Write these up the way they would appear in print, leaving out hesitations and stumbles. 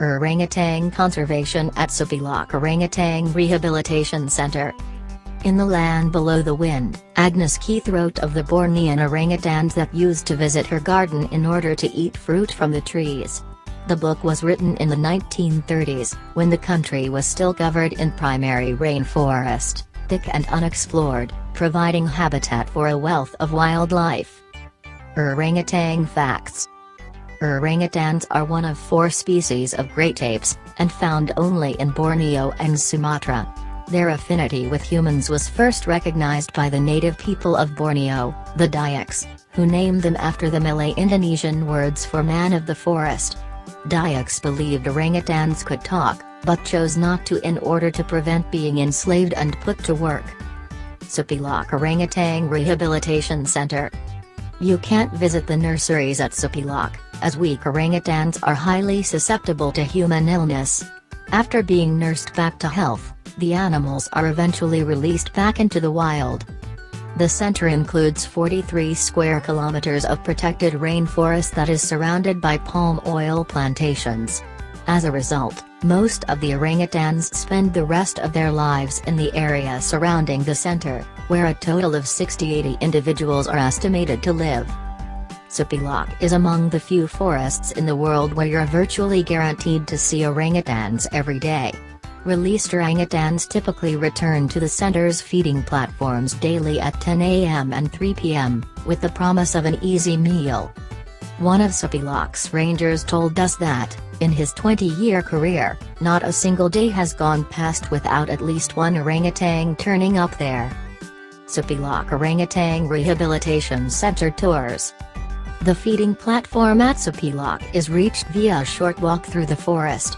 Orangutan Conservation at Sepilok Orangutan Rehabilitation Center. In the land below the wind, Agnes Keith wrote of the Bornean orangutans that used to visit her garden in order to eat fruit from the trees. The book was written in the 1930s, when the country was still covered in primary rainforest, thick and unexplored, providing habitat for a wealth of wildlife. Orangutan facts. Orangutans are one of 4 species of great apes, and found only in Borneo and Sumatra. Their affinity with humans was first recognized by the native people of Borneo, the Dayaks, who named them after the Malay Indonesian words for man of the forest. Dayaks believed orangutans could talk, but chose not to in order to prevent being enslaved and put to work. Sepilok Orangutan Rehabilitation Center. You can't visit the nurseries at Sepilok, as weak orangutans are highly susceptible to human illness. After being nursed back to health, the animals are eventually released back into the wild. The center includes 43 square kilometers of protected rainforest that is surrounded by palm oil plantations. As a result, most of the orangutans spend the rest of their lives in the area surrounding the center, where a total of 60-80 individuals are estimated to live. Sepilok is among the few forests in the world where you're virtually guaranteed to see orangutans every day. Released orangutans typically return to the center's feeding platforms daily at 10 a.m. and 3 p.m., with the promise of an easy meal. One of Sepilok's rangers told us that, in his 20-year career, not a single day has gone past without at least one orangutan turning up there. Sepilok Orangutan Rehabilitation Center tours. The feeding platform at Sepilok is reached via a short walk through the forest.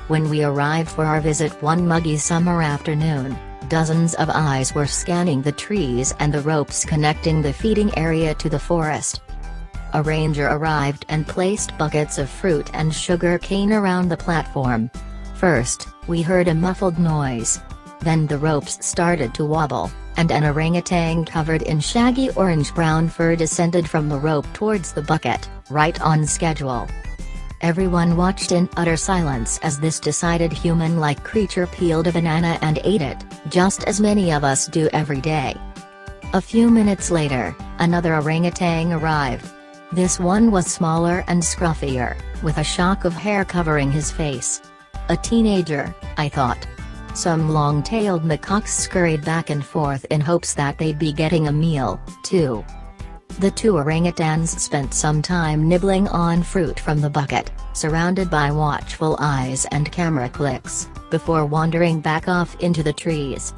When we arrived for our visit one muggy summer afternoon, dozens of eyes were scanning the trees and the ropes connecting the feeding area to the forest. A ranger arrived and placed buckets of fruit and sugar cane around the platform. First, we heard a muffled noise. Then the ropes started to wobble, and an orangutan covered in shaggy orange-brown fur descended from the rope towards the bucket, right on schedule. Everyone watched in utter silence as this decided human-like creature peeled a banana and ate it, just as many of us do every day. A few minutes later, another orangutan arrived. This one was smaller and scruffier, with a shock of hair covering his face. A teenager, I thought. Some long-tailed macaques scurried back and forth in hopes that they'd be getting a meal, too. The 2 orangutans spent some time nibbling on fruit from the bucket, surrounded by watchful eyes and camera clicks, before wandering back off into the trees.